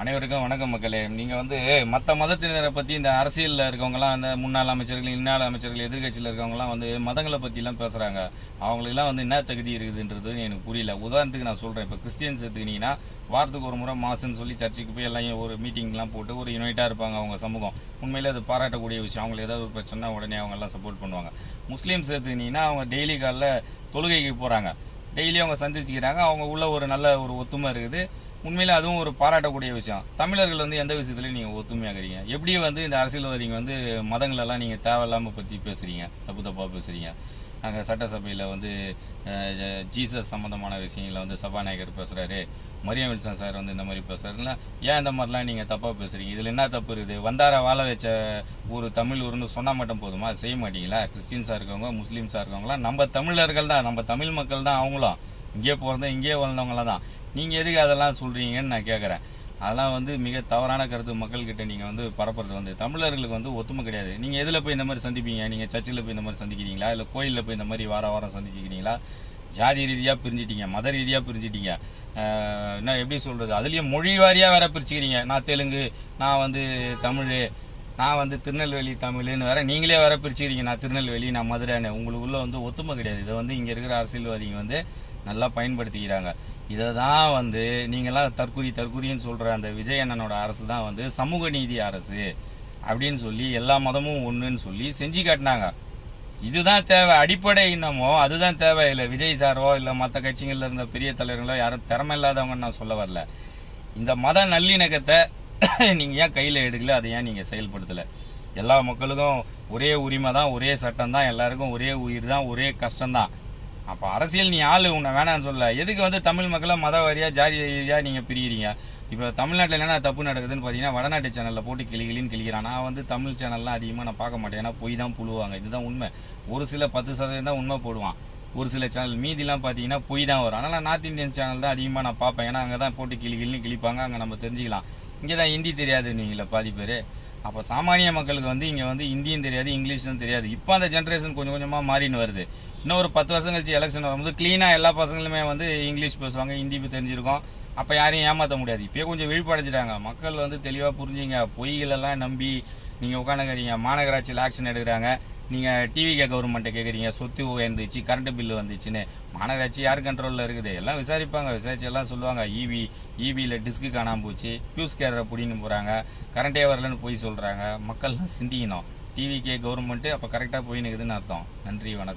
அனைவருக்கும் வணக்கம் மக்களே. நீங்க மற்ற மதத்தினரை பத்தி இந்த அரசியல்ல இருக்கவங்கலாம், அந்த முன்னாள் அமைச்சர்கள், இன்னாள் அமைச்சர்கள், எதிர்கட்சியில இருக்கவங்கலாம் மதங்களை பத்தி எல்லாம் பேசுறாங்க. அவங்களுக்கெல்லாம் என்ன தகுதி இருக்குதுன்றது எனக்கு புரியல. உதாரணத்துக்கு நான் சொல்றேன். இப்ப கிறிஸ்டியன்ஸ் எடுத்துக்கிட்டீங்கன்னா வாரத்துக்கு ஒரு முறை மாசுன்னு சொல்லி சர்ச்சுக்கு போய் எல்லாம் ஒரு மீட்டிங்லாம் போட்டு ஒரு யுனைட்டா இருப்பாங்க. அவங்க சமூகம் உண்மையிலே அது பாராட்டக்கூடிய விஷயம். அவங்களுக்கு ஏதாவது ஒரு பிரச்சனை உடனே அவங்க எல்லாம் சப்போர்ட் பண்ணுவாங்க. முஸ்லீம்ஸ் எடுத்துக்கிட்டீங்கன்னா அவங்க டெய்லி காலைல தொழுகைக்கு போறாங்க. டெய்லி அவங்க சந்திச்சுக்கிறாங்க. அவங்க உள்ள ஒரு நல்ல ஒரு ஒத்துமை இருக்குது. உண்மையில அதுவும் ஒரு பாராட்டக்கூடிய விஷயம். தமிழர்கள் எந்த விஷயத்துலயும் நீங்க ஒத்துமையாகிறீங்க? எப்படி இந்த அரசியல்வாதிங்க மதங்கள் எல்லாம் நீங்க தேவையில்லாம பத்தி பேசுறீங்க, தப்பு தப்பா பேசுறீங்க. நாங்க சட்டசபையில ஜீசஸ் சம்பந்தமான விஷயங்கள சபாநாயகர் பேசுறாரு, மரியம் வில்சன் சார் இந்த மாதிரி பேசுறாருன்னா ஏன் இந்த மாதிரிலாம் நீங்க தப்பா பேசுறீங்க? இதுல என்ன தப்பு இருக்குது? வந்தார வாழ வச்ச ஒரு தமிழ் ஊர்னு சொன்னா மட்டும் போதுமா? செய்ய மாட்டீங்களா? கிறிஸ்டின்ஸா இருக்கவங்க, முஸ்லீம்ஸா இருக்கவங்களாம் நம்ம தமிழர்கள் தான், நம்ம தமிழ் மக்கள் தான். அவங்களும் இங்கே பிறந்த இங்கே வளர்ந்தவங்கள தான். நீங்க எதுக்கு அதெல்லாம் சொல்றீங்கன்னு நான் கேட்கறேன். அதெல்லாம் மிக தவறான கருத்து. மக்கள் கிட்ட நீங்க பரப்புறது தமிழர்களுக்கு ஒத்துமை கிடையாது. நீங்க எதுல போய் இந்த மாதிரி சந்திப்பீங்க? நீங்க சர்ச்சில் போய் இந்த மாதிரி சந்திக்கிறீங்களா, இல்ல கோயில்ல போய் இந்த மாதிரி வாரம் சந்திச்சுக்கிறீங்களா? ஜாதி ரீதியா பிரிஞ்சிட்டீங்க, மத ரீதியா பிரிஞ்சிட்டீங்க. என்ன எப்படி சொல்றது? அதுலயும் மொழி வாரியா வேற பிரிச்சுக்கிறீங்க. நான் தெலுங்கு, நான் தமிழ், நான் திருநெல்வேலி தமிழ்னு வேற நீங்களே வேற பிரிச்சுக்கிறீங்க. நான் திருநெல்வேலி, நான் மதுரைன்னு. உங்களுக்குள்ள ஒத்துமை கிடையாது. இதை இங்க இருக்கிற அரசியல்வாதிங்க நல்லா பயன்படுத்திக்கிறாங்க. இதை தான் நீங்களாம் தற்குறின்னு சொல்ற அந்த விஜய் அண்ணனோட அரசு தான் சமூக நீதி அரசு அப்படின்னு சொல்லி எல்லா மதமும் ஒண்ணுன்னு சொல்லி செஞ்சு காட்டினாங்க. இதுதான் தேவை. அடிப்படை இன்னமோ அதுதான் தேவை. இல்ல விஜய் சாரோ இல்ல மற்ற கட்சிகள்ல இருந்த பெரிய தலைவர்களோ யாரும் திறமை இல்லாதவங்கன்னு நான் சொல்ல வரல. இந்த மத நல்லிணக்கத்தை நீங்க ஏன் கையில எடுக்கல? அதை ஏன் நீங்க செயல்படுத்தல? எல்லா மக்களுக்கும் ஒரே உரிமை தான், ஒரே சட்டம் தான், எல்லாருக்கும் ஒரே உயிர் தான், ஒரே கஷ்டம் தான். அப்ப அரசியல் நீ ஆளு உன்னை வேணான்னு சொல்ல. எதுக்கு தமிழ் மக்களை மத வாரியா ஜாதி ரீதியா நீங்க பிரிக்கிறீங்க? இப்ப தமிழ்நாட்டில் என்ன தப்பு நடக்குதுன்னு பாத்தீங்கன்னா, வடநாட்டு சேனல்ல போட்டு கிளின்னு கிளிக்கிறான். நான் தமிழ் சேனல்லாம் அதிகமா நான் பார்க்க மாட்டேன். ஏன்னா பொய் தான் புழுவாங்க. இதுதான் உண்மை. ஒரு சில 10% தான் உண்மை போடுவான். ஒரு சில சேனல் மீதிலாம் பாத்தீங்கன்னா பொய் தான் வரும். அதனால நார்த் இந்தியன் சேனல் தான் அதிகமா நான் பார்ப்பேன். ஏன்னா அங்கதான் போட்டு கிளின்னு கிளிப்பாங்க. அங்க நம்ம தெரிஞ்சுக்கலாம். இங்கதான் ஹிந்தி தெரியாது நீங்கள பாதி பேரு. அப்ப சாமானிய மக்களுக்கு இங்க ஹிந்தியும் தெரியாது, இங்கிலீஷும் தெரியாது. இப்ப அந்த ஜென்ரேஷன் கொஞ்சம் கொஞ்சமா மாறின்னு வருது. இன்னும் ஒரு 10 வருஷம் கழிச்சு எலெக்ஷன் வரும்போது கிளீனா எல்லா பசங்களுமே இங்கிலீஷ் பேசுவாங்க, ஹிந்தி தெரிஞ்சிருக்கும். அப்ப யாரையும் ஏமாத்த முடியாது. இப்பயே கொஞ்சம் விழிப்படைஞ்சிட்டாங்க மக்கள். தெளிவா புரிஞ்சுங்க. பொய்கள் எல்லாம் நம்பி நீங்க உட்காந்துக்கிறீங்க. மாநகராட்சியில் ஆக்ஷன் எடுக்கிறாங்க. நீங்க டிவி கவர்மெண்ட்டை கேட்குறீங்க, சொத்து உயர்ந்துச்சு, கரண்ட் பில்லு வந்துச்சுன்னு. மாநகராட்சி யார் கண்ட்ரோல்ல இருக்குது? எல்லாம் விசாரிப்பாங்க. விசாரிச்சு எல்லாம் சொல்லுவாங்க. இவியில டிஸ்க்கு காணாம போச்சு, பியூஸ் கேரரை புடின்னு போறாங்க, கரண்டே வரலன்னு போய் சொல்றாங்க. மக்கள்லாம் சிந்திக்கணும். டிவிகே கவர்மெண்ட் அப்ப கரெக்டா போய் நிக்குதுன்னு அர்த்தம். நன்றி, வணக்கம்.